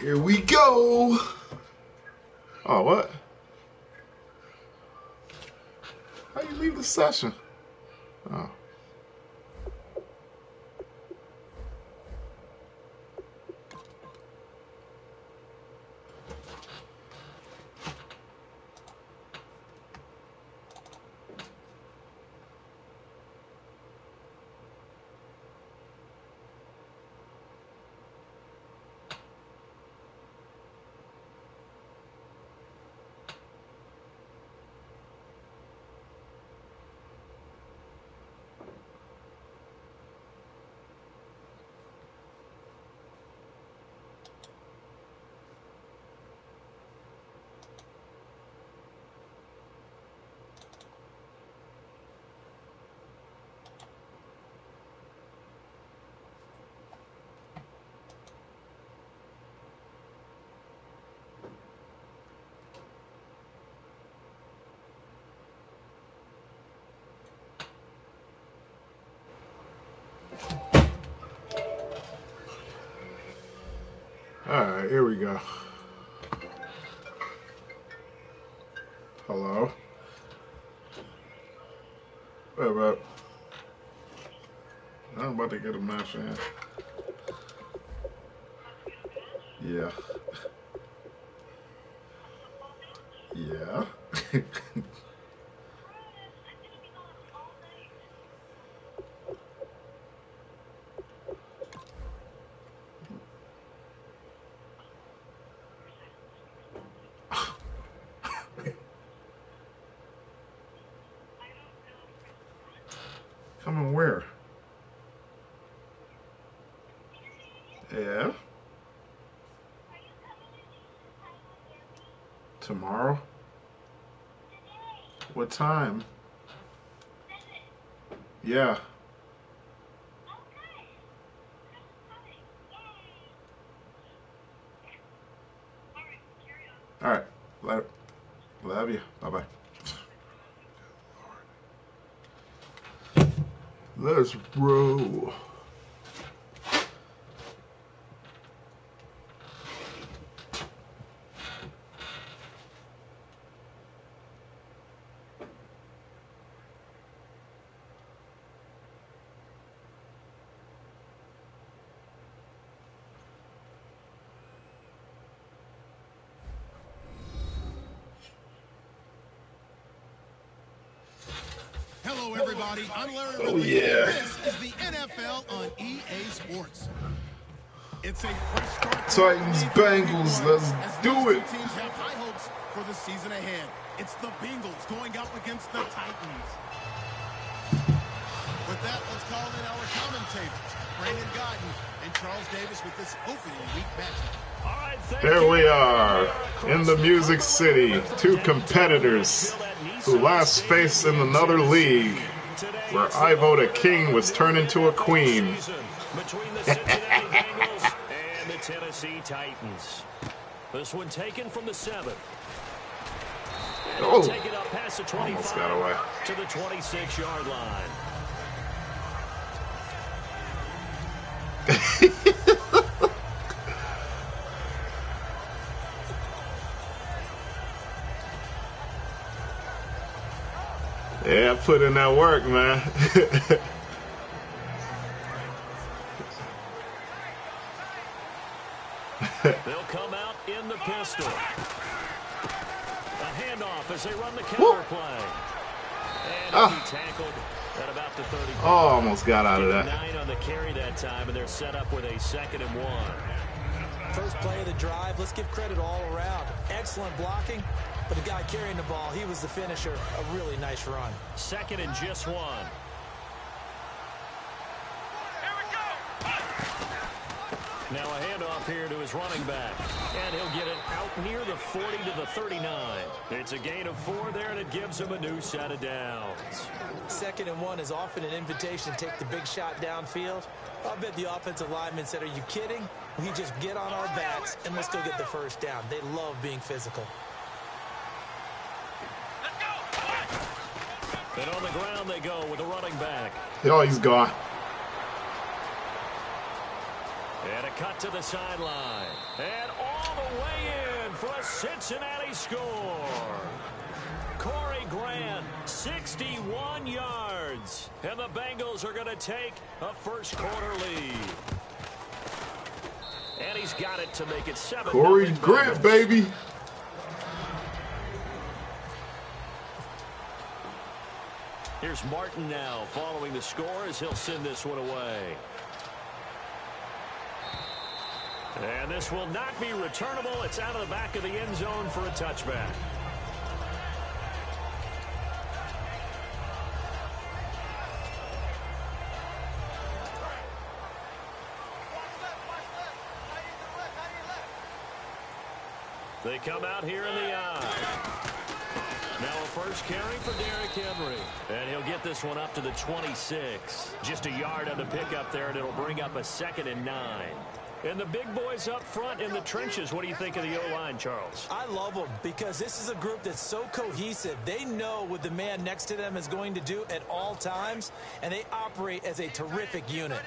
Here we go. Oh, what? How you leave the session? Oh. Alright, here we go. Hello? What about? I'm about to get a match in. Yeah. Yeah. Coming where? Yeah. Tomorrow? What time? Yeah. Alright. Love you. Bye-bye. Let's roll. Hello, everybody. I'm Larry. Oh, yeah. This is the NFL on EA Sports. It's a fresh start. Titans, Bengals, let's do it. Teams have high hopes for the season ahead. It's the Bengals going up against the Titans. With that, let's call in our commentators, Brandon Godden and Charles Davis, with this opening week matchup. There we are in the Music City. Two competitors who last faced in another league where I Vote a King was turned into a queen. Between the Cincinnati Bengals and the Tennessee Titans. This one taken from the 7. Oh, take it up past the 25 almost got away. to the 26-yard line. Yeah, put in that work, man. They'll come out in the pistol. A handoff as they run the counter play. And he'll be tackled at about the 30. Oh, almost got out of that. 9 on the carry that time, and they're set up with a 2nd and 1. First play of the drive, let's give credit all around. Excellent blocking, but the guy carrying the ball, he was the finisher. A really nice run. 2nd and just 1. Now a handoff here to his running back. And he'll get it out near the 40 to the 39. It's a gain of 4 there, and it gives him a new set of downs. 2nd and 1 is often an invitation to take the big shot downfield. I'll bet the offensive lineman said, "Are you kidding? We just get on our backs and let's go get the first down." They love being physical. And on the ground they go with the running back. Oh, he's gone. And a cut to the sideline. And all the way in for a Cincinnati score. Corey Grant, 61 yards. And the Bengals are going to take a first quarter lead. And he's got it to make it 7-0. Corey Grant, baby. Here's Martin now following the score as he'll send this one away. And this will not be returnable. It's out of the back of the end zone for a touchback. They come out here in the eye. Now a first carry for Derrick Henry. And he'll get this one up to the 26. Just a yard on the pickup there, and it'll bring up a 2nd and 9. And the big boys up front in the trenches. What do you think of the O-line, Charles? I love them because this is a group that's so cohesive. They know what the man next to them is going to do at all times, and they operate as a terrific unit.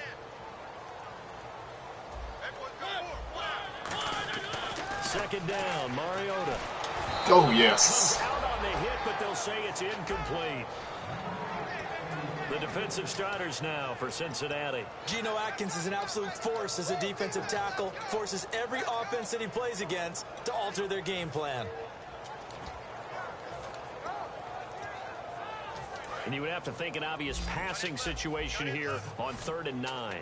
Second down, Mariota. Oh, yes. Comes out on the hit, but they'll say it's incomplete. The defensive starters now for Cincinnati. Geno Atkins is an absolute force as a defensive tackle, forces every offense that he plays against to alter their game plan. And you would have to think an obvious passing situation here on 3rd and 9.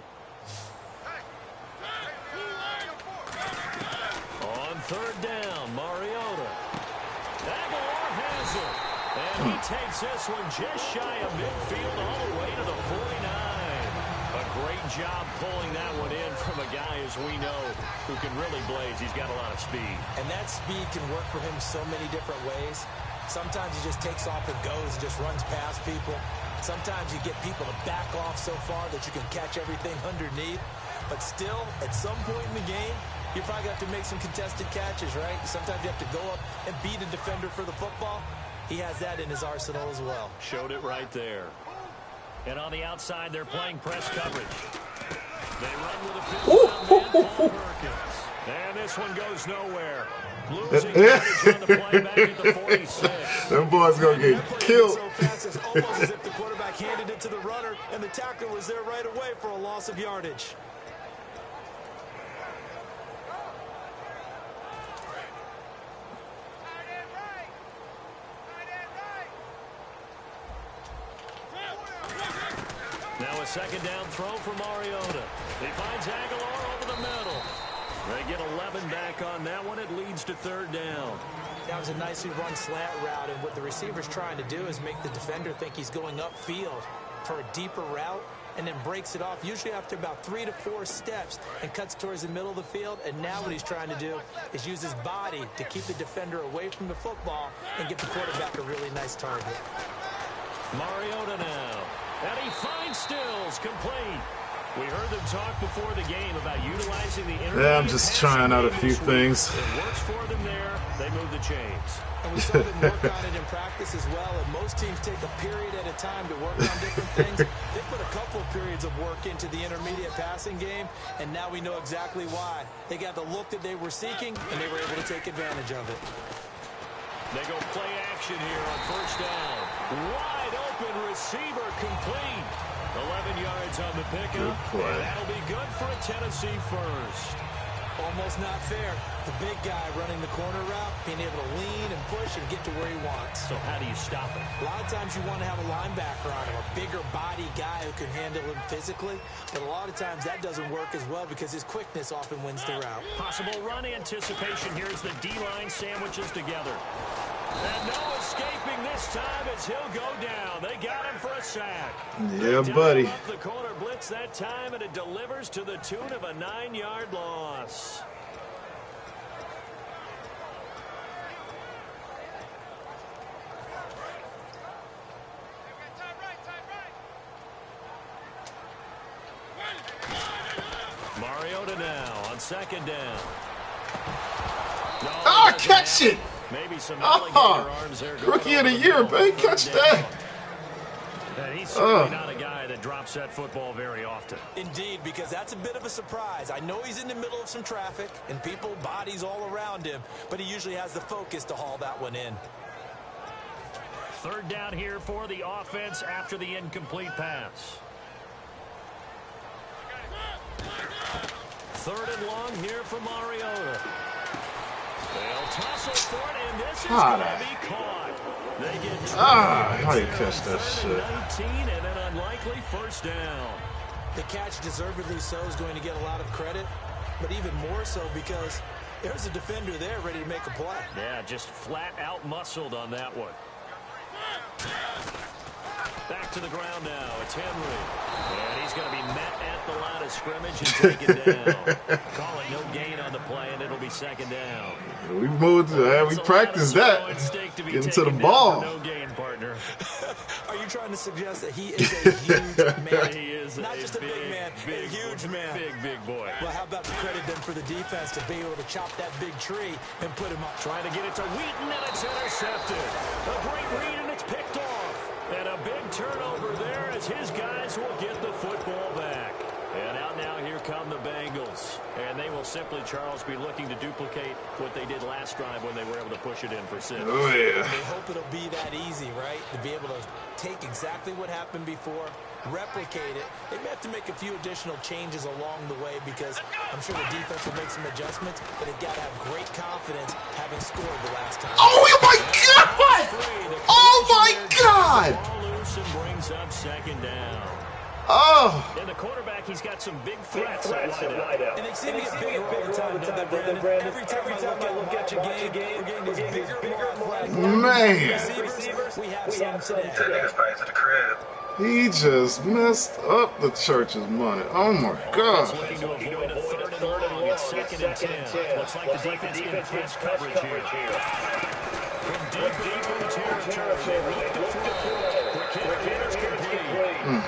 On 3rd down, Mariota. Aguilar has it. And he takes this one just shy of midfield all the way to the 49. A great job pulling that one in from a guy, as we know, who can really blaze. He's got a lot of speed. And that speed can work for him so many different ways. Sometimes he just takes off and goes and just runs past people. Sometimes you get people to back off so far that you can catch everything underneath. But still, at some point in the game, you probably have to make some contested catches, right? Sometimes you have to go up and beat a defender for the football. He has that in his arsenal as well. Showed it right there. And on the outside, they're playing press coverage. They run with a 5th-down man, Paul Perkins. And this one goes nowhere. Losing yardage on the play back at the 46. Them boys gonna get killed. So fast, it's almost as if the quarterback handed it to the runner, and the tackler was there right away for a loss of yardage. Now a 2nd down throw for Mariota. He finds Aguilar over the middle. They get 11 back on that one. It leads to 3rd down. That was a nicely run slant route, and what the receiver's trying to do is make the defender think he's going upfield for a deeper route, and then breaks it off, usually after about 3 to 4 steps, and cuts towards the middle of the field. And now what he's trying to do is use his body to keep the defender away from the football and get the quarterback a really nice target. Mariota now. And he finds Stills complete. We heard them talk before the game about utilizing the intermediate. Yeah, I'm just trying out a few things. It works for them there. They move the chains. And we saw them work on it in practice as well. And most teams take a period at a time to work on different things. They put a couple of periods of work into the intermediate passing game, and now we know exactly why. They got the look that they were seeking, and they were able to take advantage of it. They go play action here on 1st down. Wide open receiver complete. 11 yards on the pickup. And that'll be good for a Tennessee first. Almost not fair. The big guy running the corner route, being able to lean and push and get to where he wants. So how do you stop it? A lot of times you want to have a linebacker on him, a bigger body guy who can handle him physically. But a lot of times that doesn't work as well because his quickness often wins the route. Possible run anticipation here as the D-line sandwiches together. And no escaping this time as he'll go down. They got him for a sack. Yeah, buddy. Up the corner blitz that time, and it delivers to the tune of a 9-yard loss. Mariota now on 2nd down. Ah, catch it! Maybe some alligator arms there. Rookie of the year, baby. Catch that. And he's certainly not a guy that drops that football very often. Indeed, because that's a bit of a surprise. I know he's in the middle of some traffic and people, bodies all around him, but he usually has the focus to haul that one in. Third down here for the offense after the incomplete pass. Third and long here for Mariota. They'll tussle for it, and this is going to be caught. They get how do you catch that shit? 19 and an unlikely first down. The catch, deservedly so, is going to get a lot of credit, but even more so because there's a defender there ready to make a play. Yeah, just flat out muscled on that one. Back to the ground now. It's Henry. And he's going to be met at the line of scrimmage and taken down. Calling no gain on the play, and it'll be second down. We moved. We practiced that. Getting to the ball. No gain, partner. Are you trying to suggest that he is a huge man? He is not just a big man, a huge man. Big boy. Well, how about the credit then for the defense to be able to chop that big tree and put him up. Trying to get it to Wheaton, and it's intercepted. A great read, and it's picked off. And a big turnover there as his guys will get the football back. And out now, here come the Bengals. And they will simply, Charles, be looking to duplicate what they did last drive when they were able to push it in for 6. Oh, yeah. They hope it'll be that easy, right? To be able to take exactly what happened before, replicate it. They may have to make a few additional changes along the way because I'm sure the defense will make some adjustments, but they've got to have great confidence having scored the last time. Oh, my God! Oh, my God! Ball loose and brings up second down. Oh! And the quarterback, he's got some big threats lined up. And they seem to get bigger all the time, don't they, Brandon? Every time I look at your game, we're getting these bigger, more athletic receivers. We have some today. He just messed up the church's money. Oh, my God. Looking to avoid a third and long. It's second and 10. Looks like the defense in press coverage here. From deep in territory, they look to throw. The kick is complete.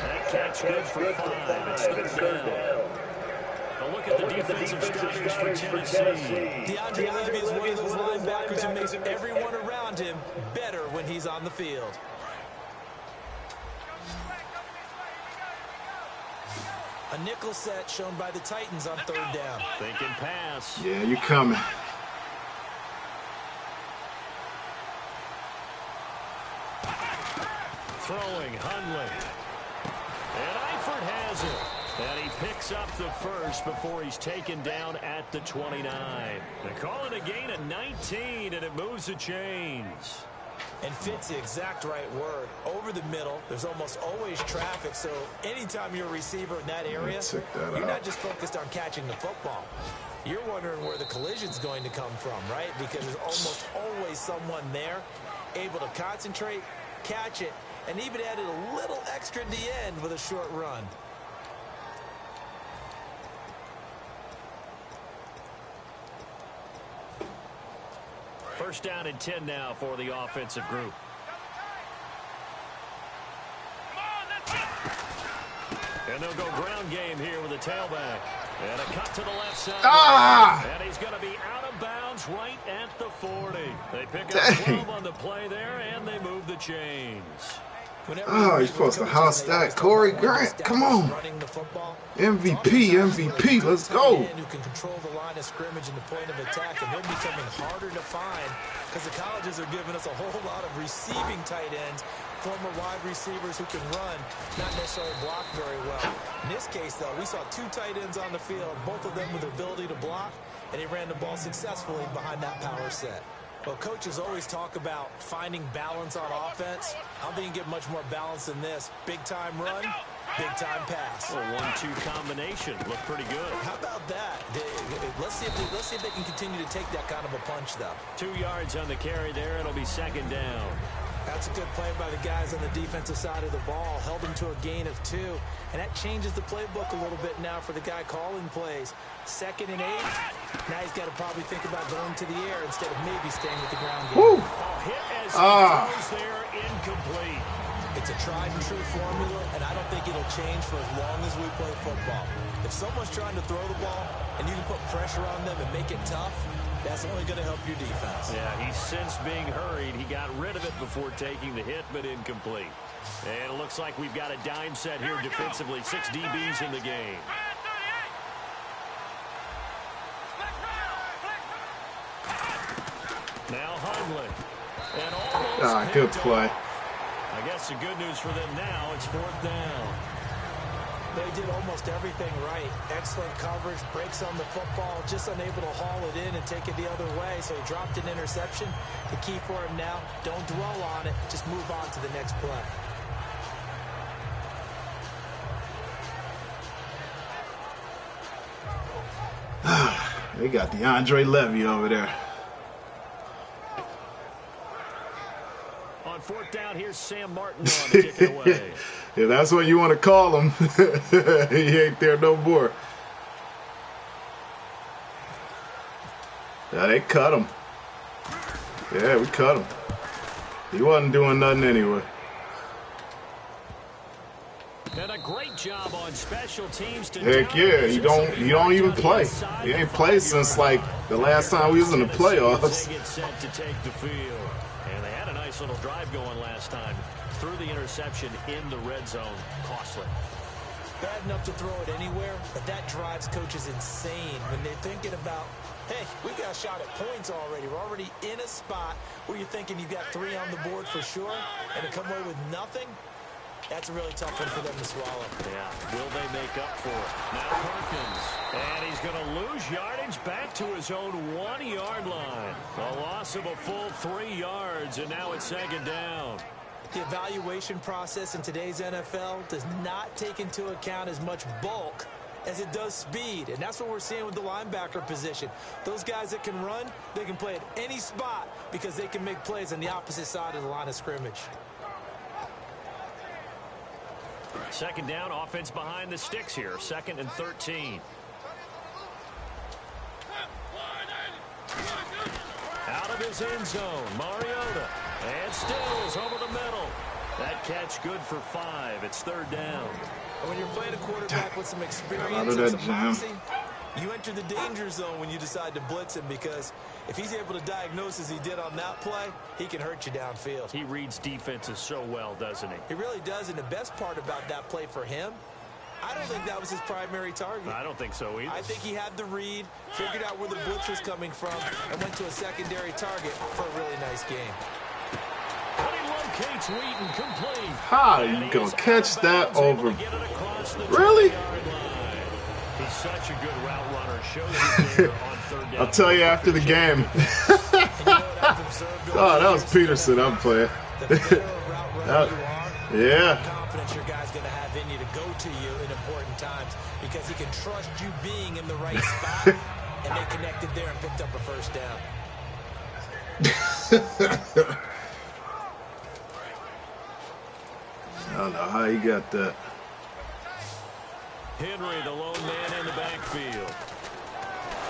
That catch good for 5. It's third down. A look at the defensive starters for Tennessee. DeAndre Levy is one of those linebackers who makes everyone around him better when he's on the field. A nickel set shown by the Titans on third down. Thinking pass. Yeah, you coming. Throwing, Hundley. And Eifert has it. And he picks up the first before he's taken down at the 29. They call it a gain of 19, and it moves the chains. And fits the exact right word. Over the middle, there's almost always traffic, so anytime you're a receiver in that area, you're not just focused on catching the football. You're wondering where the collision's going to come from, right? Because there's almost always someone there able to concentrate, catch it, and even added a little extra at the end with a short run. First down and 10 now for the offensive group. And they'll go ground game here with a tailback. And a cut to the left side. And he's going to be out of bounds right at the 40. They pick up 12 on the play there, and they move the chains. You're supposed to house that. Corey Grant, come on. MVP, let's go. Who can control the line of scrimmage and the point of attack, and they're becoming harder to find because the colleges are giving us a whole lot of receiving tight ends, former wide receivers who can run, not necessarily block very well. In this case, though, we saw 2 tight ends on the field, both of them with the ability to block, and he ran the ball successfully behind that power set. Well, coaches always talk about finding balance on offense. I don't think you can get much more balance than this. Big-time run, big-time pass. A 1-2 combination. Looked pretty good. How about that? Let's see if they can continue to take that kind of a punch, though. 2 yards on the carry there. It'll be second down. That's a good play by the guys on the defensive side of the ball. Held them to a gain of 2. And that changes the playbook a little bit now for the guy calling plays. 2nd and 8. Now he's got to probably think about going to the air instead of maybe staying with the ground game. Hit as he throws there, incomplete. It's a tried and true formula, and I don't think it'll change for as long as we play football. If someone's trying to throw the ball and you can put pressure on them and make it tough, that's only going to help your defense. Yeah, he's since being hurried. He got rid of it before taking the hit, but incomplete. And it looks like we've got a dime set here defensively. 6 DBs in the game. Now Hundley. And almost good play. I guess the good news for them now, it's 4th down. They did almost everything right. Excellent coverage, breaks on the football, just unable to haul it in and take it the other way. So he dropped an interception. The key for him now, don't dwell on it. Just move on to the next play. They got DeAndre Levy over there. On 4th down, here's Sam Martin on to kick it away. Yeah, that's what you want to call him. He ain't there no more. Yeah, they cut him. Yeah, we cut him. He wasn't doing nothing anyway. And a great job on special teams to Heck yeah, you don't even play. He ain't played since like the last time we was in the playoffs. They get set to take the field. And they had a nice little drive going last time. Threw the interception in the red zone. Costly. Bad enough to throw it anywhere, but that drives coaches insane when they're thinking about, hey, we got a shot at points already. We're already in a spot where you're thinking you've got 3 on the board for sure, and to come away with nothing, that's a really tough one for them to swallow. Yeah, will they make up for it? Now Perkins, and he's going to lose yardage back to his own 1-yard line. A loss of a full 3 yards, and now it's 2nd down. The evaluation process in today's NFL does not take into account as much bulk as it does speed, and that's what we're seeing with the linebacker position. Those guys that can run, they can play at any spot because they can make plays on the opposite side of the line of scrimmage. 2nd down, offense behind the sticks here. 2nd and 13. Out of his end zone, Mariota. And Stills over the middle. That catch good for 5. It's 3rd down. When you're playing a quarterback with some experience and some moxie, you enter the danger zone when you decide to blitz him, because if he's able to diagnose as he did on that play, he can hurt you downfield. He reads defenses so well, doesn't he? He really does, and the best part about that play for him, I don't think that was his primary target. I don't think so either. I think he had the read, figured out where the blitz was coming from, and went to a secondary target for a really nice game. But he locates Wheaton complete. How are you going to catch that over? Really? He's such a good route runner. Shows it there on 3rd down. I'll tell you after the game. Oh, that was Peterson I'm playing. Yeah. Confidence your guy's going to have in you to go to you in important times because he can trust you being in the right spot, and they connected there and picked up a 1st down. I don't know how he got that. Henry, the lone man in the backfield.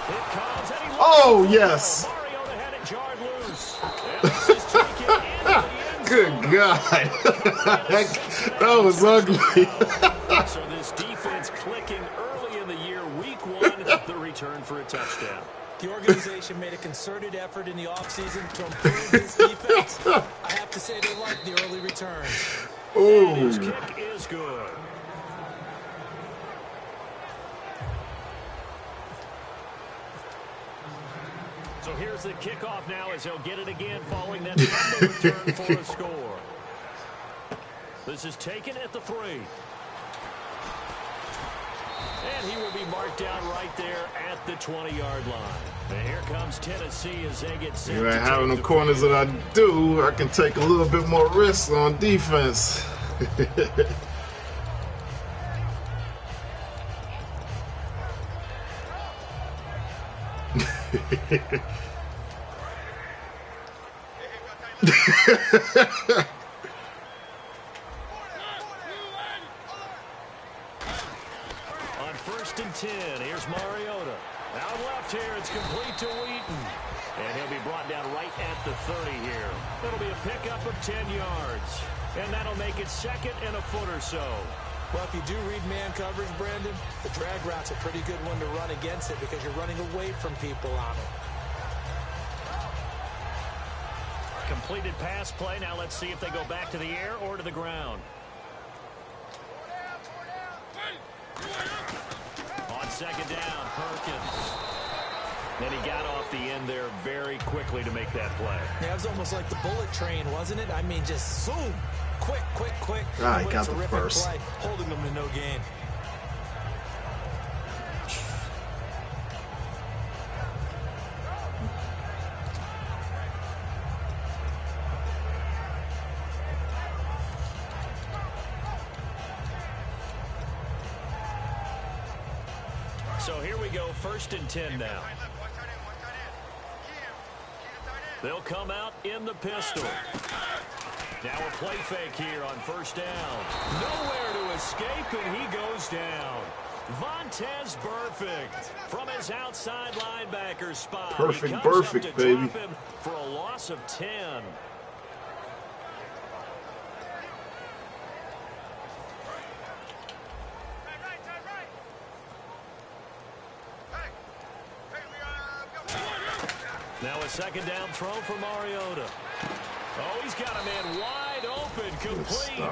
It comes, and he oh, yes. Mariota had it jarred loose. And this is taken into the end zone. Good God. That was ugly. So this defense clicking early in the year, week 1, the return for a touchdown. The organization made a concerted effort in the offseason to improve this defense. I have to say they like the early returns. Ooh. His kick is good. So here's the kickoff now as he'll get it again following that return for a score. This is taken at the 3. And he will be marked down right there at the 20-yard line. And here comes Tennessee as they get set. If I have the corners that I do, I can take a little bit more risks on defense. On 1st and 10, here's Mariota. Out left here, it's complete to Wheaton. And he'll be brought down right at the 30 here. It'll be a pickup of 10 yards. And that'll make it 2nd and a foot or so. Well, if you do read man coverage, Brandon, the drag route's a pretty good one to run against it because you're running away from people on it. completed pass play. Now let's see if they go back to the air or to the ground. On second down, Perkins. And he got off the end there very quickly to make that play. Yeah, it was almost like the bullet train, wasn't it? I mean, just zoom. Quick, quick, quick. Ah, he got the first. Play, holding them to no gain. So here we go, 1st and 10 now. They'll come out in the pistol. Now a play fake here on 1st down. Nowhere to escape, and he goes down. Vontaze Burfict from his outside linebacker spot. Perfect, baby. For a loss of 10. Now a 2nd down throw for Mariota. Oh, he's got a man wide open, complete.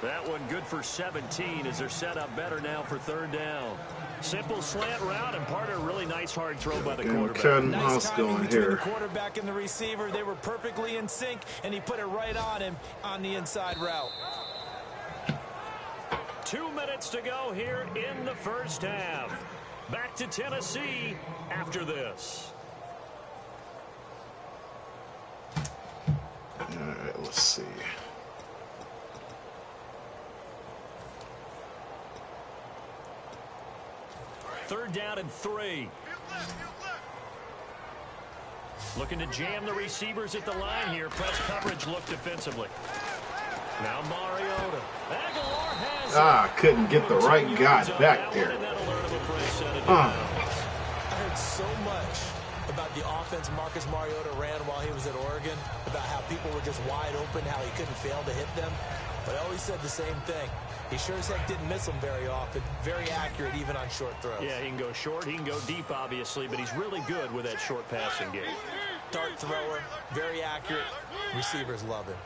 That one good for 17 as they're set up better now for 3rd down. Simple slant route and part of a really nice hard throw by the quarterback. Nice timing between the quarterback and the receiver. They were perfectly in sync, and he put it right on him on the inside route. 2 minutes to go here in the 1st half. Back to Tennessee after this. All right, let's see. Third down and 3. Looking to jam the receivers at the line here. Press coverage look defensively. Now Mariota. Aguilar has couldn't get the right guy back there. I heard so much about the offense Marcus Mariota ran while he was at Oregon, about how people were just wide open, how he couldn't fail to hit them. But I always said the same thing. He sure as heck didn't miss them very often. Very accurate even on short throws. Yeah, he can go short, he can go deep, obviously, but he's really good with that short passing game. Dart thrower, very accurate. Receivers love him.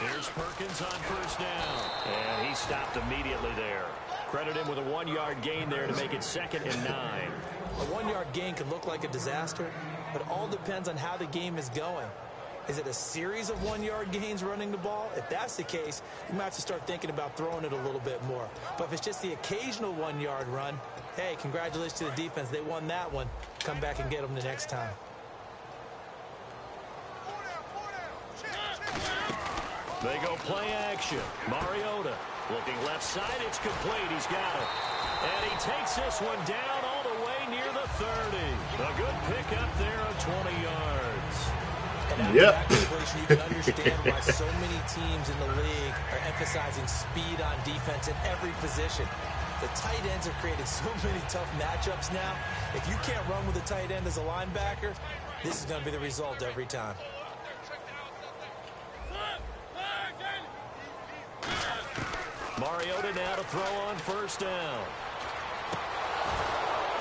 Here's Perkins on 1st down. And he stopped immediately there. Credit him with a 1-yard gain there to make it 2nd and 9. A 1-yard gain could look like a disaster, but it all depends on how the game is going. Is it a series of 1-yard gains running the ball? If that's the case, you might have to start thinking about throwing it a little bit more. But if it's just the occasional 1-yard run, hey, congratulations to the defense. They won that one. Come back and get them the next time. They go play action. Mariota looking left side. It's complete. He's got it. And he takes this one down all the way near the 30. A good pickup there of 20 yards. And after that completion, you can understand why so many teams in the league are emphasizing speed on defense in every position. The tight ends have created so many tough matchups now. If you can't run with a tight end as a linebacker, this is going to be the result every time. Mariota now to throw on 1st down.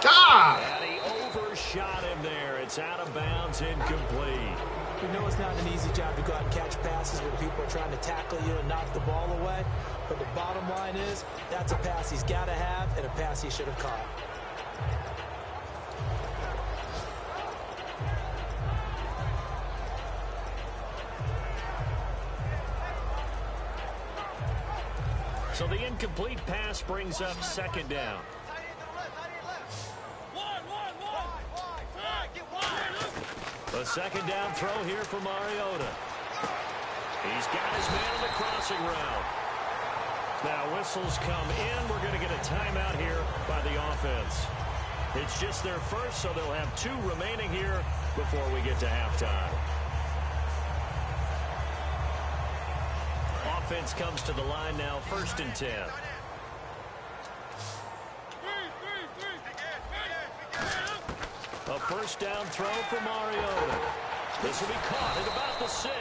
And he overshot him there. It's out of bounds, incomplete. We know it's not an easy job to go out and catch passes when people are trying to tackle you and knock the ball away. But the bottom line is, that's a pass he's got to have and a pass he should have caught. So the incomplete pass brings up 2nd down. The 2nd down throw here for Mariota. He's got his man on the crossing route. Now whistles come in. We're going to get a timeout here by the offense. It's just their first, so they'll have 2 remaining here before we get to halftime. Offense comes to the line now, 1st and 10. A 1st down throw for Mariota. This will be caught at about the 6.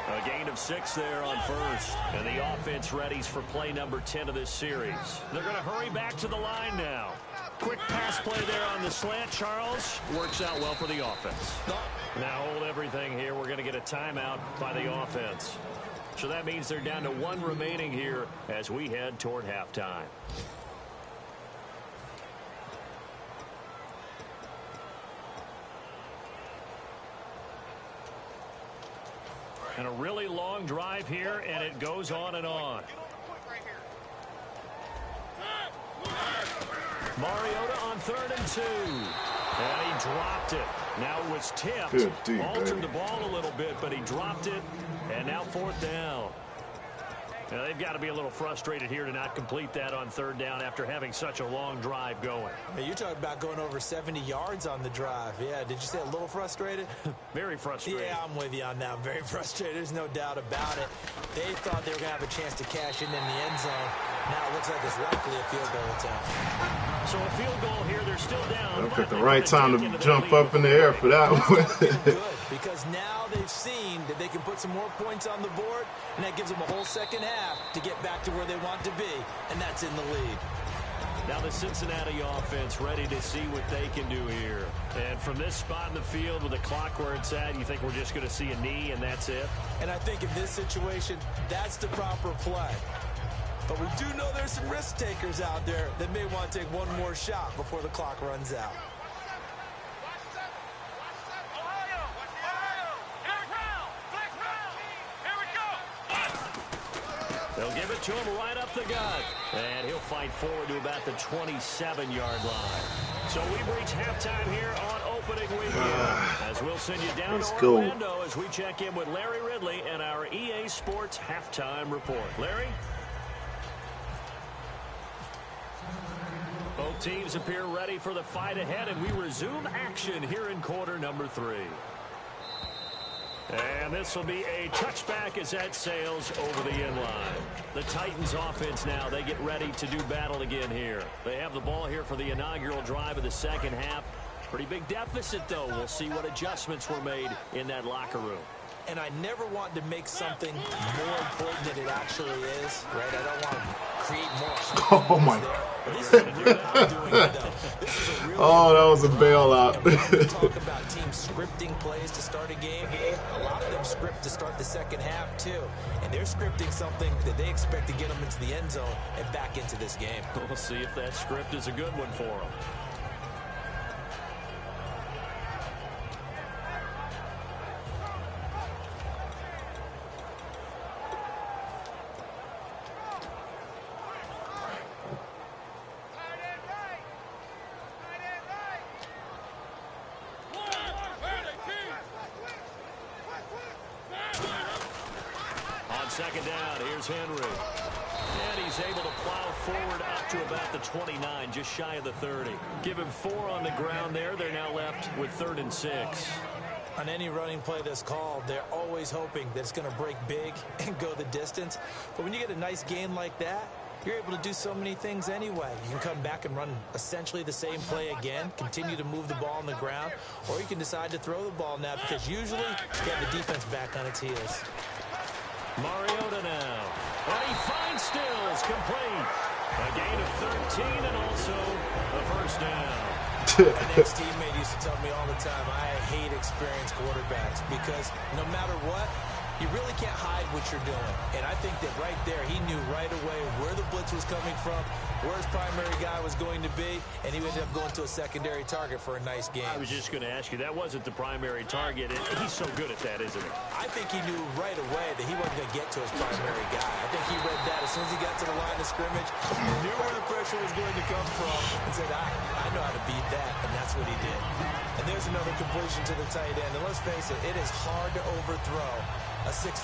A gain of 6 there on 1st. And the offense readies for play number 10 of this series. They're going to hurry back to the line now. Quick pass play there on the slant, Charles. Works out well for the offense. Now hold everything here. We're going to get a timeout by the offense. So that means they're down to 1 remaining here as we head toward halftime. And a really long drive here, and it goes on and on. Mariota on 3rd and 2. And he dropped it. Now it was tipped. Altered the ball a little bit, but he dropped it. And now 4th down. Now they've got to be a little frustrated here to not complete that on 3rd down after having such a long drive going. Hey, you're talking about going over 70 yards on the drive. Yeah, did you say a little frustrated? Very frustrated. Yeah, I'm with you on that. Very frustrated. There's no doubt about it. They thought they were going to have a chance to cash in the end zone. Now it looks like it's likely a field goal attempt. So a field goal here. They're still down. Look at the right time to jump up in the air for that one. Good, because now they've seen that they can put some more points on the board, and that gives them a whole second half to get back to where they want to be, and that's in the lead. Now the Cincinnati offense ready to see what they can do here. And from this spot in the field with the clock where it's at, you think we're just going to see a knee and that's it? And I think in this situation, that's the proper play. But we do know there's some risk takers out there that may want to take one more shot before the clock runs out. They'll give it to him right up the gut. And he'll fight forward to about the 27-yard line. So we've reached halftime here on opening weekend. As we'll send you down to Orlando as we check in with Larry Ridley and our EA Sports halftime report. Larry? Both teams appear ready for the fight ahead, and we resume action here in quarter number 3. And this will be a touchback as that sails over the inline. The Titans offense now, they get ready to do battle again here. They have the ball here for the inaugural drive of the second half. Pretty big deficit, though. We'll see what adjustments were made in that locker room. And I never want to make something more important than it actually is, right? I don't want to create more. Oh, my. Oh, that was a bailout. We talk about teams scripting plays to start a game. A lot of them script to start the second half, too. And they're scripting something that they expect to get them into the end zone and back into this game. We'll see if that script is a good one for them. Second down, here's Henry. And he's able to plow forward up to about the 29, just shy of the 30. Give him 4 on the ground there. They're now left with 3rd and 6. On any running play that's called, they're always hoping that it's going to break big and go the distance. But when you get a nice gain like that, you're able to do so many things anyway. You can come back and run essentially the same play again, continue to move the ball on the ground, or you can decide to throw the ball now because usually you have the defense back on its heels. Mariota now. And he finds Stills complete. A gain of 13 and also a first down. My next teammate used to tell me all the time, I hate experienced quarterbacks because no matter what, you really can't hide what you're doing. And I think that right there, he knew right away where the blitz was coming from, where his primary guy was going to be, and he ended up going to a secondary target for a nice game. I was just going to ask you, that wasn't the primary target. And he's so good at that, isn't he? I think he knew right away that he wasn't going to get to his primary guy. I think he read that as soon as he got to the line of scrimmage, knew where the pressure was going to come from, and said, I know how to beat that, and that's what he did. And there's another completion to the tight end. And let's face it, it is hard to overthrow a 6'6"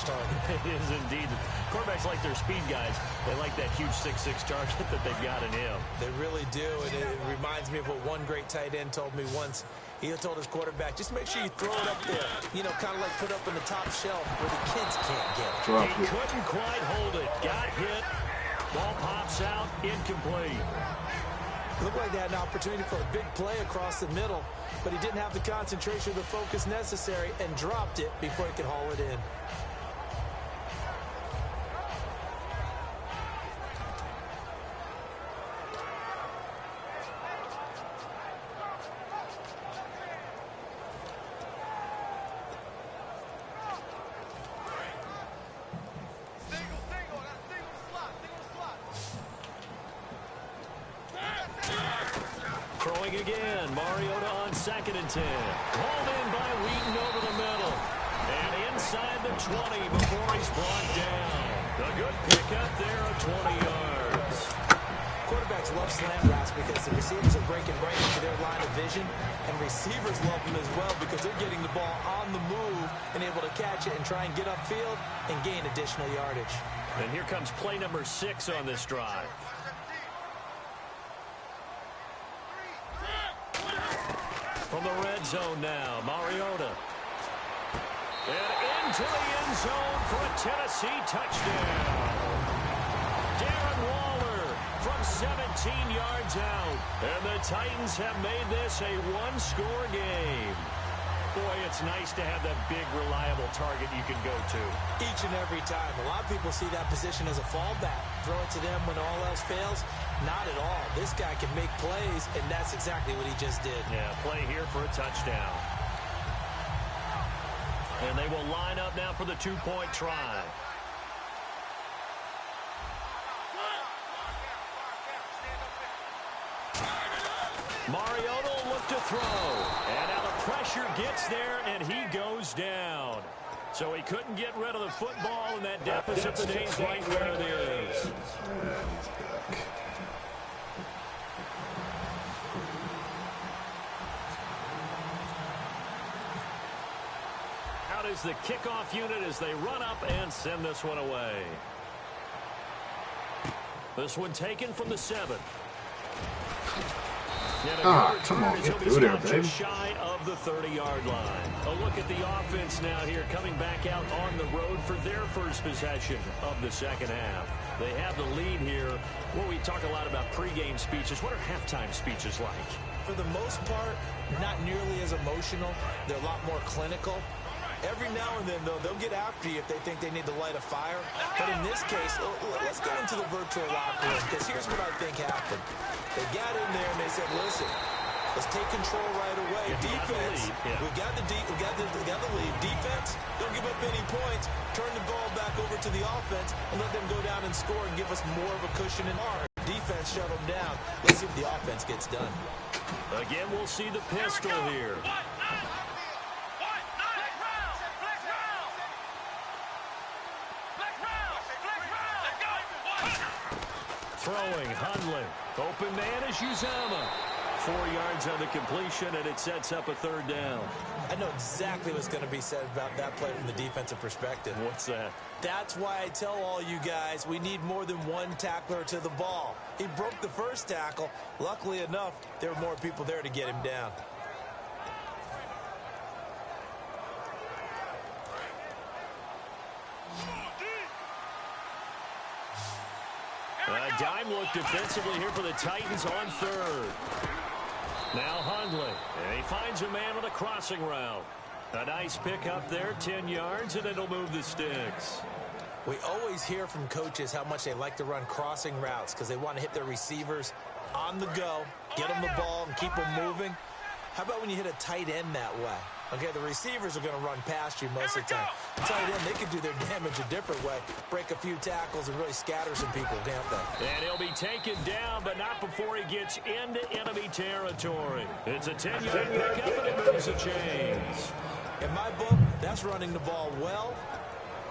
target. It is indeed. Quarterbacks like their speed guys. They like that huge 6'6" target that they've got in him. They really do, and it reminds me of what one great tight end told me once. He told his quarterback, just make sure you throw it up there. You know, kind of like put up in the top shelf where the kids can't get it. He couldn't quite hold it. Got hit. Ball pops out. Incomplete. Looked like they had an opportunity for a big play across the middle, but he didn't have the concentration or the focus necessary and dropped it before he could haul it in. again. Mariota on 2nd and 10. Hauled in by Wheaton over the middle. And inside the 20 before he's brought down. A good pickup there of 20 yards. Quarterbacks love slant routes because the receivers are breaking right into their line of vision, and receivers love them as well because they're getting the ball on the move and able to catch it and try and get upfield and gain additional yardage. And here comes play number 6 on this drive. From the red zone now, Mariota. And into the end zone for a Tennessee touchdown. Darren Waller from 17 yards out. And the Titans have made this a one-score game. Boy, it's nice to have that big, reliable target you can go to. Each and every time. A lot of people see that position as a fallback. Throw it to them when all else fails. Not at all. This guy can make plays, and that's exactly what he just did. Yeah, play here for a touchdown. And they will line up now for the 2-point try. Mariota will look to throw. And now the pressure gets there, and he goes down. So he couldn't get rid of the football, and that deficit stays right where it is. Out is the kickoff unit as they run up and send this one away. This one taken from the 7. Come on, get through there, baby. Just shy of the 30-yard line. A look at the offense now here, coming back out on the road for their first possession of the second half. They have the lead here. Well, we talk a lot about pregame speeches. What are halftime speeches like? For the most part, not nearly as emotional. They're a lot more clinical. Every now and then, though, they'll get after you if they think they need to light a fire. But in this case, let's go into the virtual locker room, because here's what I think happened. They got in there and they said, listen, let's take control right away. Defense, we got the lead. Defense, don't give up any points. Turn the ball back over to the offense and let them go down and score and give us more of a cushion in our defense. Shut them down. Let's see if the offense gets done. Again, we'll see the pistol here. Throwing, Hundley. Open man is Uzama. 4 yards on the completion, and it sets up a 3rd down. I know exactly what's going to be said about that play from the defensive perspective. What's that? That's why I tell all you guys we need more than one tackler to the ball. He broke the first tackle. Luckily enough, there were more people there to get him down. A dime look defensively here for the Titans on 3rd. Now Hundley, and he finds a man with a crossing route. A nice pick up there, 10 yards, and it'll move the sticks. We always hear from coaches how much they like to run crossing routes because they want to hit their receivers on the go, get them the ball, and keep them moving. How about when you hit a tight end that way? Okay, the receivers are going to run past you most of the time. Tight end, they can do their damage a different way. Break a few tackles and really scatter some people, can't they? And he'll be taken down, but not before he gets into enemy territory. It's a 10-yard pickup, and it moves the chains. In my book, that's running the ball well,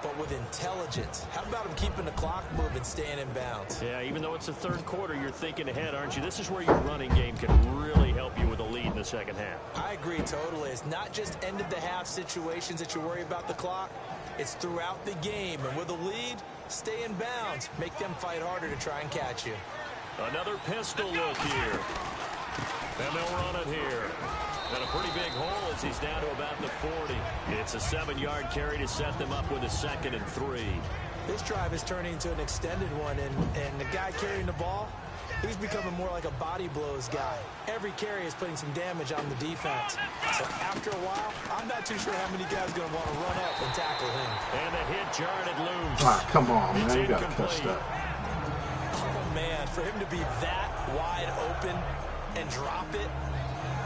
but with intelligence. How about him keeping the clock moving, staying in bounds? Yeah, even though it's the 3rd quarter, you're thinking ahead, aren't you? This is where your running game can really help you with a lead in the second half. I agree totally. It's not just end-of-the-half situations that you worry about the clock. It's throughout the game. And with a lead, stay in bounds. Make them fight harder to try and catch you. Another pistol look here. And they'll run it here. And a pretty big hole as he's down to about the 40. It's a 7-yard carry to set them up with a 2nd and 3. This drive is turning into an extended one, and the guy carrying the ball, he's becoming more like a body blows guy. Every carry is putting some damage on the defense. So after a while, I'm not too sure how many guys are going to want to run up and tackle him. And the hit jarred it loose. Ah, come on, man. You got to touch that. Oh, man, for him to be that wide open and drop it,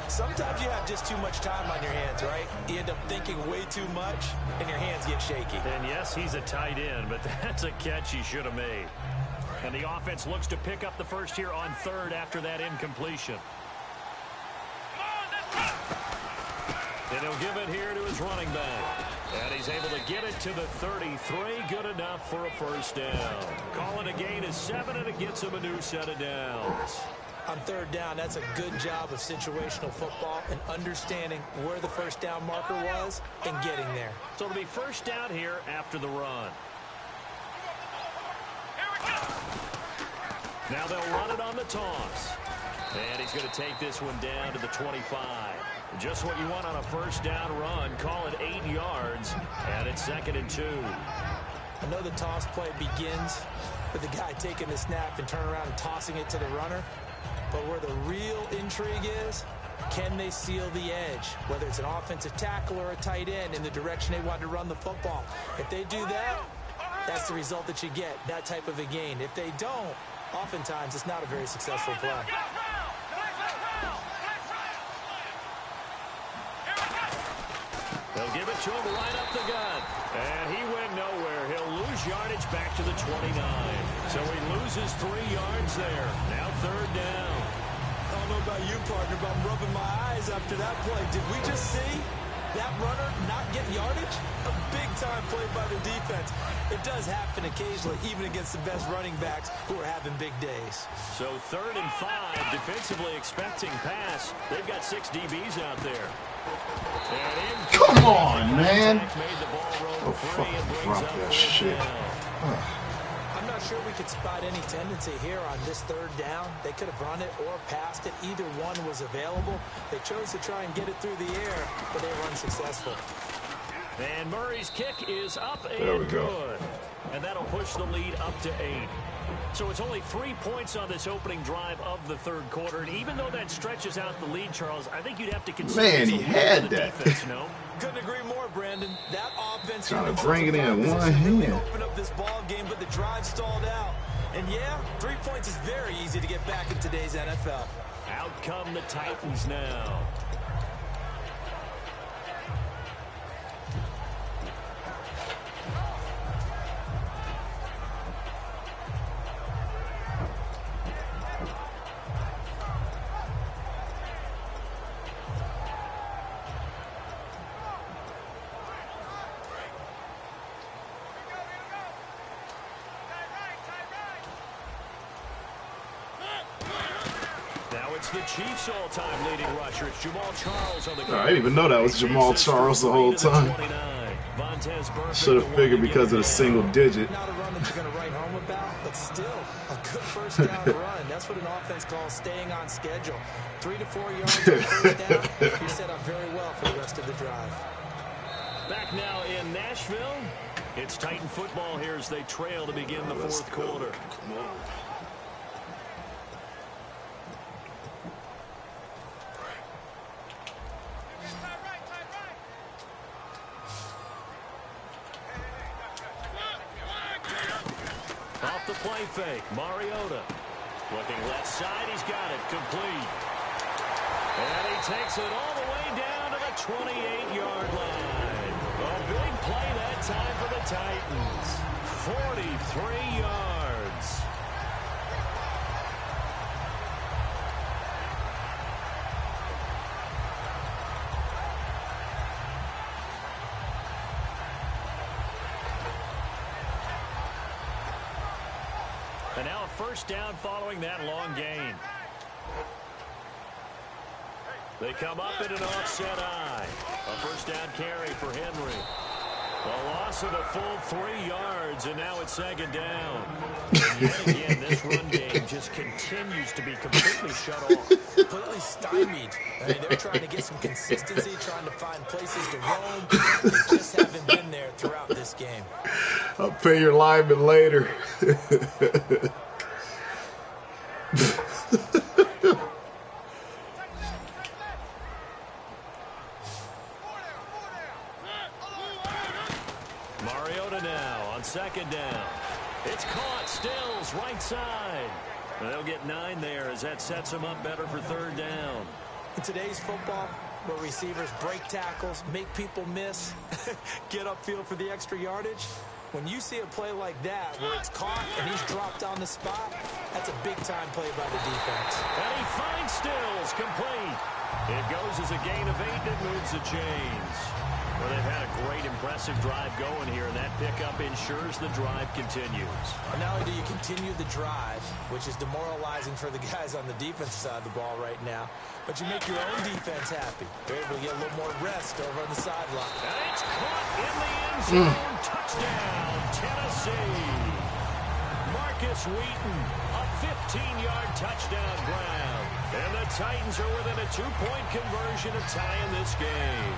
sometimes you have just too much time on your hands, right? You end up thinking way too much, and your hands get shaky. And yes, he's a tight end, but that's a catch he should have made. And the offense looks to pick up the first here on 3rd after that incompletion. And he'll give it here to his running back. And he's able to get it to the 33. Good enough for a first down. Call it a gain of 7, and it gets him a new set of downs. On third down, that's a good job of situational football and understanding where the first down marker was and getting there. So it'll be first down here after the run. Now they'll run it on the toss. And he's going to take this one down to the 25. Just what you want on a first down run. Call it 8 yards, and it's 2nd and 2. I know the toss play begins with the guy taking the snap and turning around and tossing it to the runner. But where the real intrigue is, can they seal the edge? Whether it's an offensive tackle or a tight end in the direction they want to run the football. If they do that, that's the result that you get, that type of a gain. If they don't, oftentimes it's not a very successful play. They'll give it to him right up the gut. And he went nowhere. He'll lose yardage back to the 29. So he loses 3 yards there. Now third down. I don't know about you, partner, but I'm rubbing my eyes after that play. Did we just see that runner not get yardage? A big-time play by the defense. It does happen occasionally, even against the best running backs who are having big days. So 3rd and 5, defensively expecting pass. They've got 6 DBs out there. Come on, man. Oh, fucking drop that shit. I'm not sure we could spot any tendency here on this third down. They could have run it or passed it. Either one was available. They chose to try and get it through the air, but they were unsuccessful. And Murray's kick is up and there we go. Good. And that'll push the lead up to 8. So it's only 3 points on this opening drive of the third quarter. And even though that stretches out the lead, Charles, I think you'd have to consider. Man, he had that. Defense, no? Couldn't agree more, Brandon. That offense trying to bring it in one hand. Open up this ball game, but the drive stalled out. And yeah, 3 points is very easy to get back in today's NFL. Out come the Titans now. It's the Chiefs' all-time leading rusher. It's Jamal Charles on the I didn't even know that was Jamal Charles the whole time. Should have figured because of the single digit. Not a run that you're going to write home about, but still a good first down run. That's what an offense calls staying on schedule. 3 to 4 yards on first down. You're set up very well for the rest of the drive. Back now in Nashville. It's Titan football here as they trail to begin the fourth quarter. Come on. Off the play fake, Mariota. Looking left side, he's got it, complete. And he takes it all the way down to the 28-yard line. A big play that time for the Titans. 43 yards. And now a first down following that long gain. They come up in an offset eye. A first down carry for Henry. A loss of a full 3 yards, and now it's second down. And yet again, this run game just continues to be completely shut off. Completely stymied. I mean, they're trying to get some consistency, trying to find places to roam. They just haven't been there throughout this game. I'll pay your lineman later. Mariota now on second down. It's caught. Stills right side. And they'll get 9 there as that sets them up better for third down. In today's football, where receivers break tackles, make people miss, get upfield for the extra yardage, When you see a play like that where it's caught and he's dropped on the spot, that's a big-time play by the defense. And he finds Stills, complete. It goes as a gain of 8, and it moves the chains. Well, they've had a great, impressive drive going here, and that pickup ensures the drive continues. And not only do you continue the drive, which is demoralizing for the guys on the defensive side of the ball right now, but you make your own defense happy. You're able to get a little more rest over on the sideline. And it's caught in the end zone. Touchdown, Tennessee. Marcus Wheaton, a 15-yard touchdown grab. And the Titans are within a 2-point conversion of tying this game.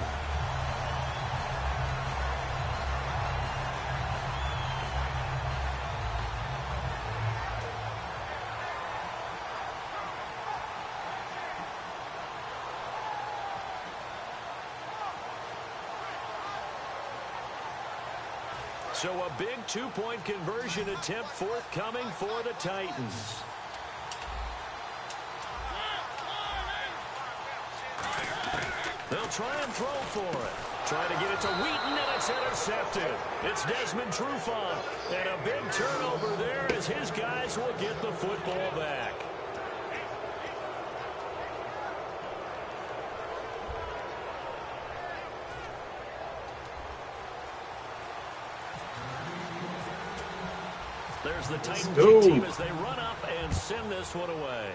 So a big 2-point conversion attempt forthcoming for the Titans. They'll try and throw for it. Trying to get it to Wheaton, and it's intercepted. It's Desmond Trufant. And a big turnover there as his guys will get the football back. There's the Titan team as they run up and send this one away.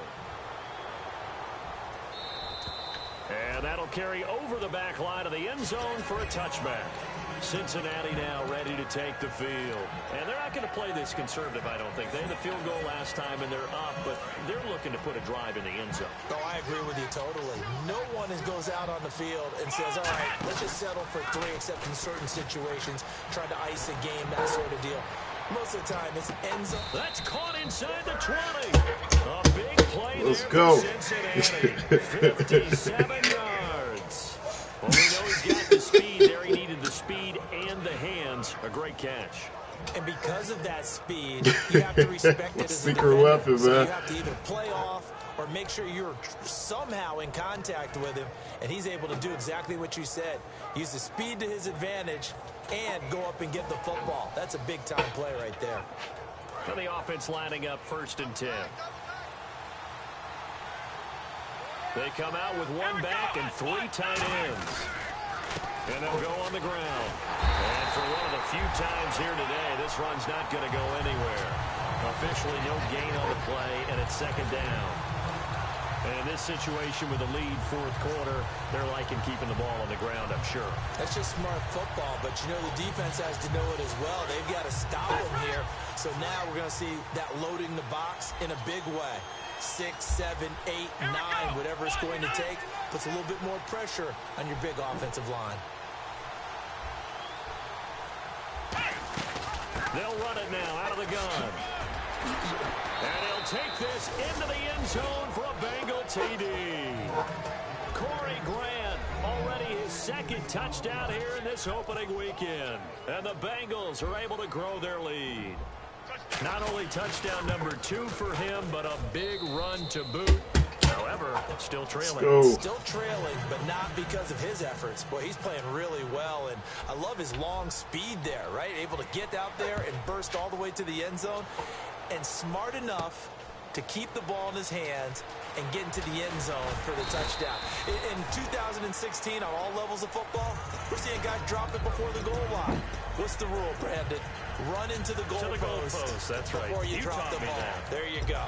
And that'll carry over the back line of the end zone for a touchback. Cincinnati now ready to take the field. And they're not going to play this conservative, I don't think. They had the field goal last time, and they're up, but they're looking to put a drive in the end zone. Oh, I agree with you totally. No one goes out on the field and says, all right, let's just settle for 3, except in certain situations, try to ice a game, that sort of deal. Most of the time, it's end zone. That's caught inside the 20. A big play Let's there go. for Cincinnati. 57 yards. Well, we know he's got the speed there. He needed the speed and the hands. A great catch. And because of that speed, you have to respect it as a secret defender. weapon, So man. you have to either play off or make sure you're somehow in contact with him, and he's able to do exactly what you said. Use the speed to his advantage and go up and get the football. That's a big-time play right there. And the offense lining up 1st and 10. They come out with 1 back and 3 tight ends. And they'll go on the ground. And for one of the few times here today, this run's not going to go anywhere. Officially no gain on the play, and it's 2nd down. And in this situation with the lead 4th quarter, they're liking keeping the ball on the ground, I'm sure. That's just smart football, but you know the defense has to know it as well. They've got to stop him here. So now we're going to see that loading the box in a big way. 6, 7, 8, 9, whatever it's going to take, puts a little bit more pressure on your big offensive line. They'll run it now out of the gun. And he'll take this into the end zone for a Bengal TD. Corey Grant, already his 2nd touchdown here in this opening weekend. And the Bengals are able to grow their lead. Not only touchdown number 2 for him, but a big run to boot. However, still trailing. Still trailing, but not because of his efforts. Boy, he's playing really well, and I love his long speed there, right? Able to get out there and burst all the way to the end zone, and smart enough to keep the ball in his hands and get into the end zone for the touchdown. In 2016, on all levels of football, we're seeing guys drop it before the goal line. What's the rule, Brandon? Run into the goal post. That's right. Before you drop the ball. There you go.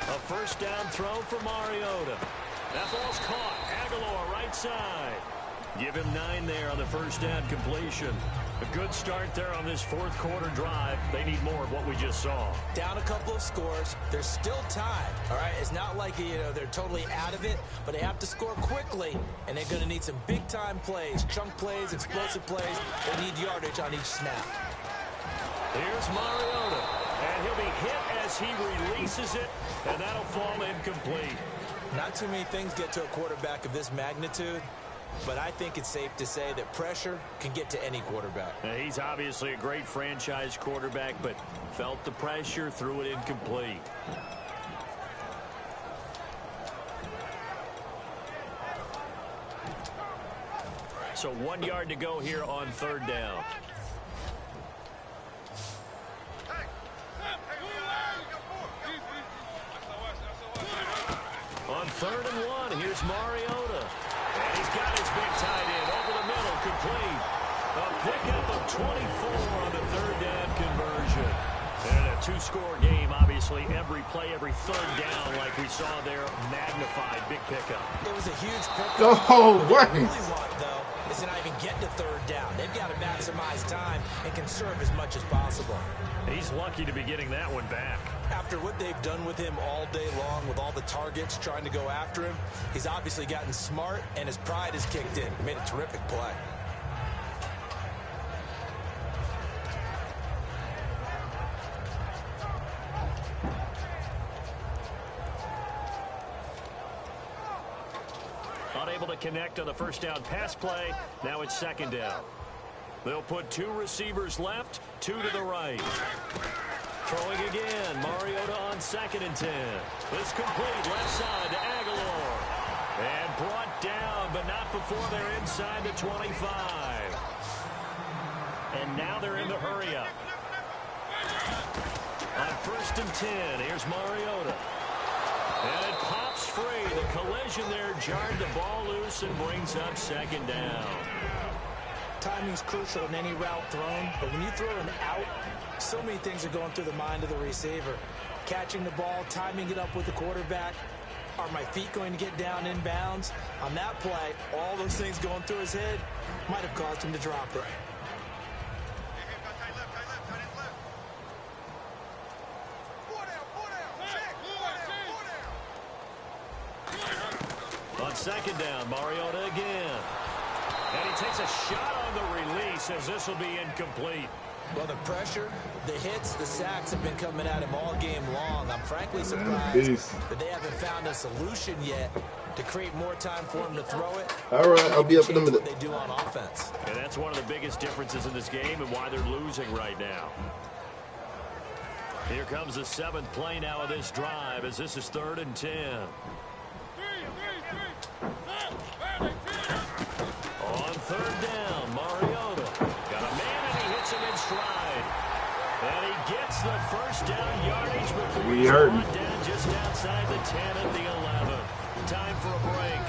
A 1st down throw for Mariota. That ball's caught. Aguilar right side. Give him 9 there on the 1st down completion. A good start there on this 4th quarter drive. They need more of what we just saw. Down a couple of scores. There's still time, all right? It's not like, they're totally out of it, but they have to score quickly, and they're going to need some big-time plays, chunk plays, explosive plays. They need yardage on each snap. Here's Mariota, and he'll be hit as he releases it, and that'll fall incomplete. Not too many things get to a quarterback of this magnitude but I think it's safe to say that pressure can get to any quarterback. He's obviously a great franchise quarterback, but felt the pressure, threw it incomplete. So 1 yard to go here on third down. On 3rd and 1, here's Mariota. And he's got his big tight end over the middle, complete. A pickup of 24 on the third down conversion. And a two-score game, obviously, every play, every third down, like we saw there, magnified, big pickup. It was a huge pickup. Oh, what they really want, though, is to not even get to third down. They've got to maximize time and conserve as much as possible. He's lucky to be getting that one back. After what they've done with him all day long, with all the targets trying to go after him, he's obviously gotten smart, and his pride has kicked in. He made a terrific play. Unable to connect on the first down pass play. Now it's second down. They'll put 2 receivers left, 2 to the right. Throwing again, Mariota on 2nd and 10. It's complete, left side to Aguilar. And brought down, but not before they're inside the 25. And now they're in the hurry up. On 1st and 10, here's Mariota. And it pops free. The collision there jarred the ball loose and brings up 2nd down. Timing's crucial in any route thrown, but when you throw an out, so many things are going through the mind of the receiver. Catching the ball, timing it up with the quarterback. Are my feet going to get down in bounds? On that play, all those things going through his head might have caused him to drop it. On 2nd down, Mariota again. And he takes a shot on the release as this will be incomplete. Well, the pressure, the hits, the sacks have been coming at him all game long. I'm frankly surprised that they haven't found a solution yet to create more time for him to throw it. All right, I'll be up in a minute. What they do on offense. And that's one of the biggest differences in this game and why they're losing right now. Here comes the 7th play now of this drive as this is 3rd and 10. On 3rd down, Mariota. Got a man and he hits him in stride. And he gets the first down yardage before he's brought down just outside the 10 at the 11. Time for a break.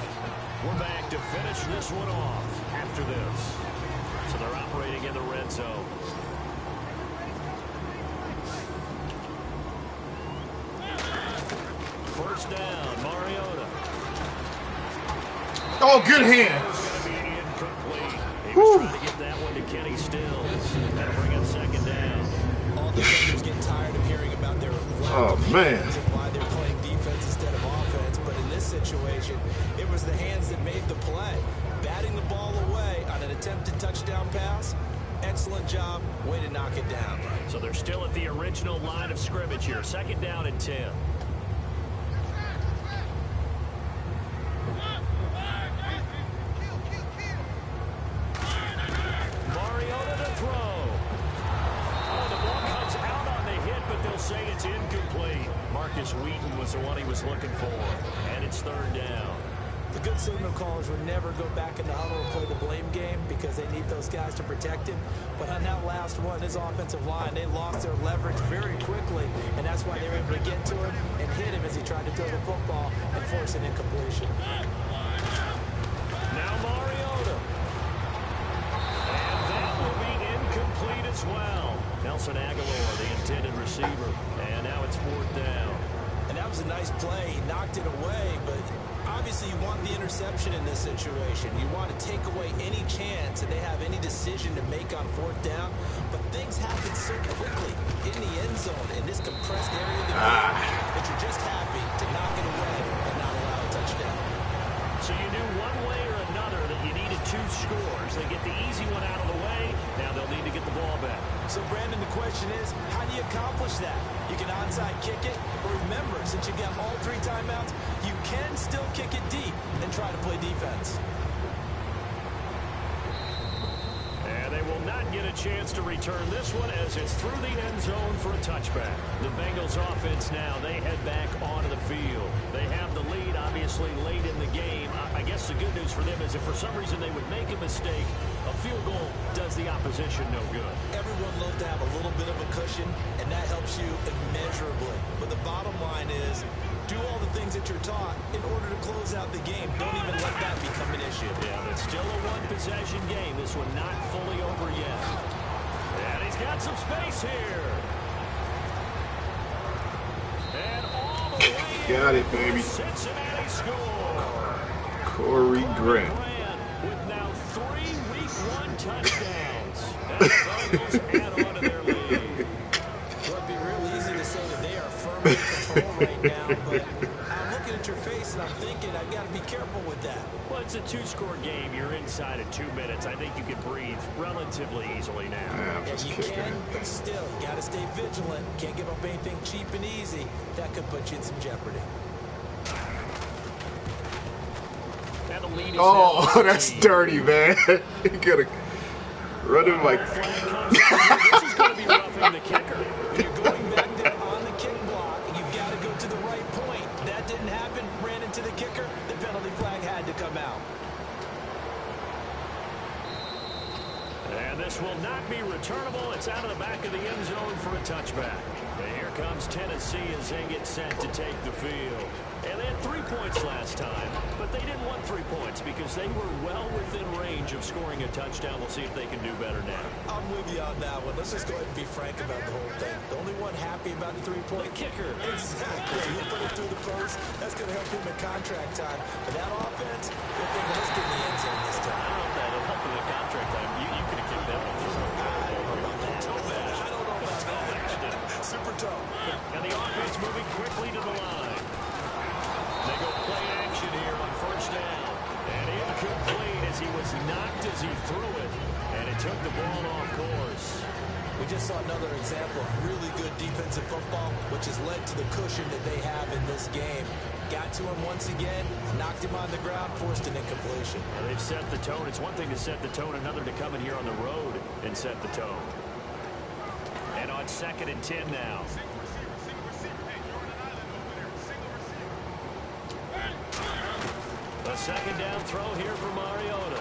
We're back to finish this one off after this. So they're operating in the red zone. First down, Mariota. Oh, good hand. He was trying to get that one to Kenny Stills. That'll bring up 2nd down. All defenders get tired of hearing about their man. and why they're playing defense instead of offense. But in this situation, it was the hands that made the play. Batting the ball away on an attempted touchdown pass. Excellent job. Way to knock it down. So they're still at the original line of scrimmage here. 2nd down and 10. Mariota to throw. Oh, the ball comes out on the hit, but they'll say it's incomplete. Marcus Wheaton was the one he was looking for. And it's 3rd down. The good signal callers would never go back in the huddle and play the blame game because they need those guys to protect him. But on that last one, his offensive line, they lost their leverage very quickly, and that's why they were able to get to him and hit him as he tried to throw the football and force an incompletion. Now Mariota. And that will be incomplete as well. Nelson Aguilar, the intended receiver. And now it's 4th down. And that was a nice play. He knocked it away, but obviously you want the interception in this situation. You want to take away any chance that they have any decision to make on 4th down. But things happen so quickly in the end zone in this compressed area of the field that you're just happy to knock it away and not allow a touchdown. So you knew one way or another that you needed 2 scores. They get the easy one out of the way. Now they'll need to get the ball back. So, Brandon, the question is, how do you accomplish that? You can onside kick it, but remember, since you've got all 3 timeouts, you can still kick it deep and try to play defense. chance to return this one as it's through the end zone for a touchback. The Bengals offense now, they head back onto the field. They have the lead, obviously, late in the game. I guess the good news for them is if for some reason they would make a mistake, a field goal does the opposition no good. Everyone loves to have a little bit of a cushion, and that helps you immeasurably. But the bottom line is, do all the things that you're taught in order to close out the game. Don't even let that become an issue. Yeah, it's still a one-possession game. This one not fully over yet. And he's got some space here. And all the way Got it, baby. Cincinnati score. Corey Grant. With now 3 Week 1 touchdowns. And the Bengals add on to their lead. Well, it'd be real easy to say that they are firmly in control right now, but I'm looking at your face and I'm thinking I've got to be careful with that. Well, it's a 2-score game. You're inside of 2 minutes. I think you can breathe relatively easily now. Yeah, I'm just You kicking. can, but still, you got to stay vigilant. Can't give up anything cheap and easy. That could put you in some jeopardy. And the lead is Oh, now that's 13. dirty, man. You gotta run him like. This is going to be roughing the kicker. You're going back there on the kick block. You've got to go to the right point. That didn't happen. Ran into the kicker. The penalty flag had to come out. And this will not be returnable. It's out of the back of the end zone for a touchback. And here comes Tennessee as they get set to take the field. And they had 3 points last time, but they didn't want 3 points because they were well within range of scoring a touchdown. We'll see if they can do better now. I'm with you on that one. Let's just go ahead and be frank about the whole thing. The only one happy about the 3-point kicker. Exactly. He'll put it through the post. That's going to help him in contract time. But that offense, they're thinking, let's get in the end zone this time. I don't know if that'll help in the contract time. You could have kicked that one through. I don't know about that. Super tough. And the offense moving quickly to the line. They go play action here on first down. And incomplete as he was knocked as he threw it. And it took the ball off course. We just saw another example of really good defensive football, which has led to the cushion that they have in this game. Got to him once again, knocked him on the ground, forced an incompletion. Well, they've set the tone. It's one thing to set the tone, another to come in here on the road and set the tone. And on 2nd and 10 now. A second down throw here for Mariota.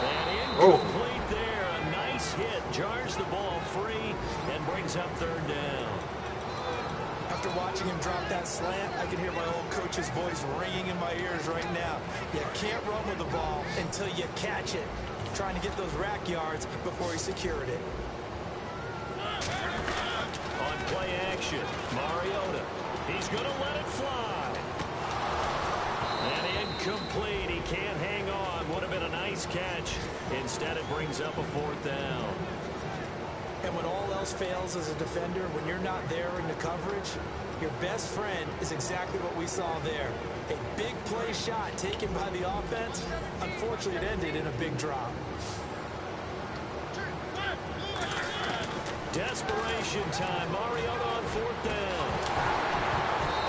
And incomplete there. A nice hit. Jars the ball free and brings up 3rd down. After watching him drop that slant, I can hear my old coach's voice ringing in my ears right now. You can't run with the ball until you catch it. Trying to get those rack yards before he secured it. On play action, Mariota. He's going to let it fly. And incomplete. He can't hang on. Would have been a nice catch. Instead, it brings up a 4th down. And when all else fails as a defender, when you're not there in the coverage, your best friend is exactly what we saw there. A big play shot taken by the offense. Unfortunately, it ended in a big drop. Desperation time. Mariota on 4th down.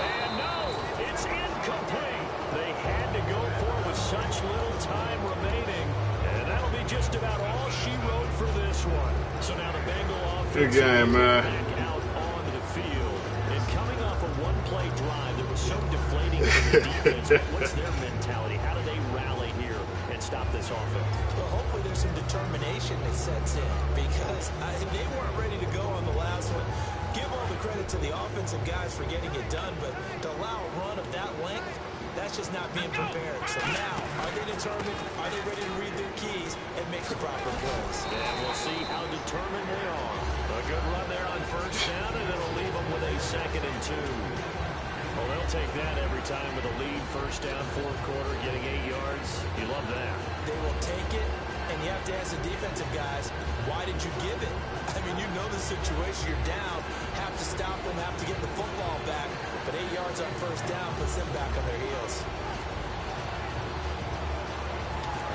And no, it's incomplete. They had to go for it with such little time remaining. And that'll be just about all she wrote for this one. So now the Bengal offense Good game, man. back out onto the field. And coming off a one-play drive that was so deflating for the defense, what's their mentality? How do they rally here and stop this offense? Well, hopefully there's some determination that sets in because they weren't ready to go on the last one. Give all the credit to the offensive guys for getting it done, but to allow a run of that length, that's just not being prepared. So now, are they determined? Are they ready to read their keys and make the proper plays? And we'll see how determined they are. A good run there on first down, and it'll leave them with a 2nd and 2. Well, they'll take that every time with a lead. First down, 4th quarter, getting 8 yards. You love that. They will take it, and you have to ask the defensive guys, why did you give it? I mean, you know the situation. You're down, have to stop them, have to get the football back. But 8 yards on first down puts them back on their heels.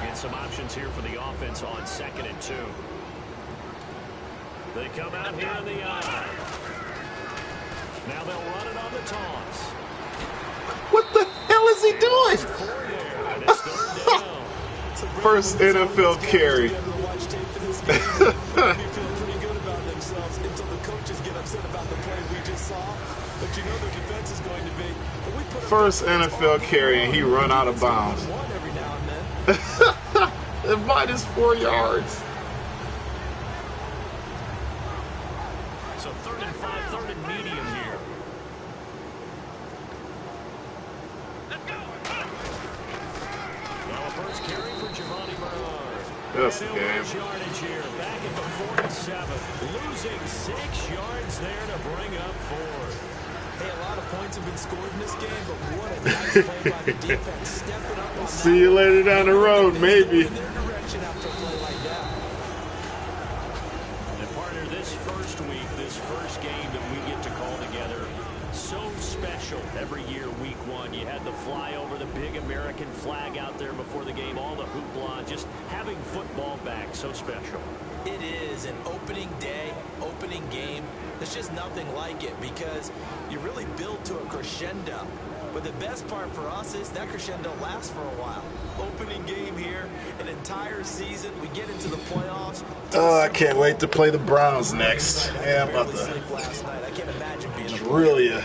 Get some options here for the offense on 2nd and 2. They come out here in the eye. Now they'll run it on the toss. What the hell is he doing? And it's 3rd down. So First NFL carry. First NFL carry and he run out of bounds. Minus 4 yards. So 3rd and 5, 3rd and medium here. Now a first carry for Giovanni Bernard. That's the game. Yardage here, back at the 47. Losing 6 yards there to bring up 4. Hey, a lot of points have been scored in this game, but what a nice play by the defense. Stepping up on See you later down the road, maybe. in their direction after a play like that. And partner, this first week, this first game that we get to call together, so special every year, week 1. You had the flyover, the big American flag out there before the game, all the hoopla, just having football back, so special. It is an opening day, opening game. There's just nothing like it because you really build to a crescendo. But the best part for us is that crescendo lasts for a while. Opening game here, an entire season. We get into the playoffs. Oh, I can't wait to play the Browns next. Yeah, I'm about to I can't imagine being drill you.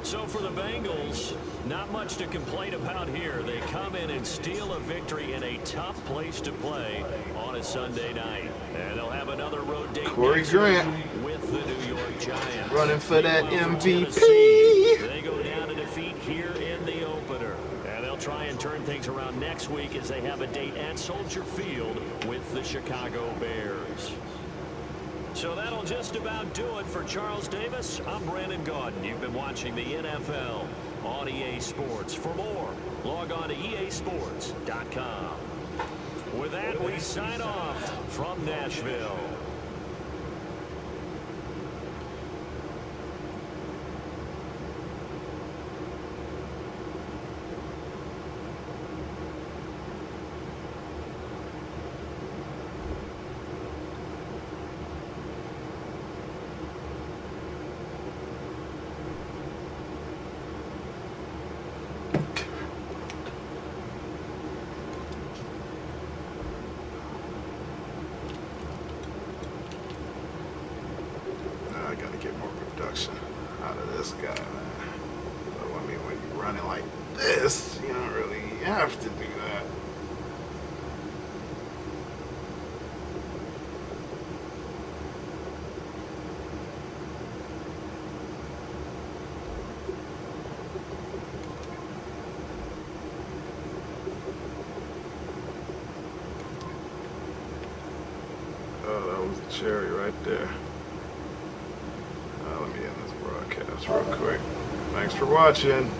So for the Bengals, not much to complain about here. They come in and steal a victory in a tough place to play on a Sunday night. And they'll have another road date Corey Grant with the New York Giants. running for that MVP. They go down to defeat here in the opener. And they'll try and turn things around next week as they have a date at Soldier Field with the Chicago Bears. So that'll just about do it for Charles Davis. I'm Brandon Gaudin. You've been watching the NFL on EA Sports. For more, log on to easports.com. With that, we sign off from Nashville. I gotta get more production out of this guy, man. So, I mean, when you're running like this, you don't really have to do that. Oh, that was the cherry right there. Let me end this broadcast real quick. Thanks for watching.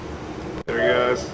There, guys.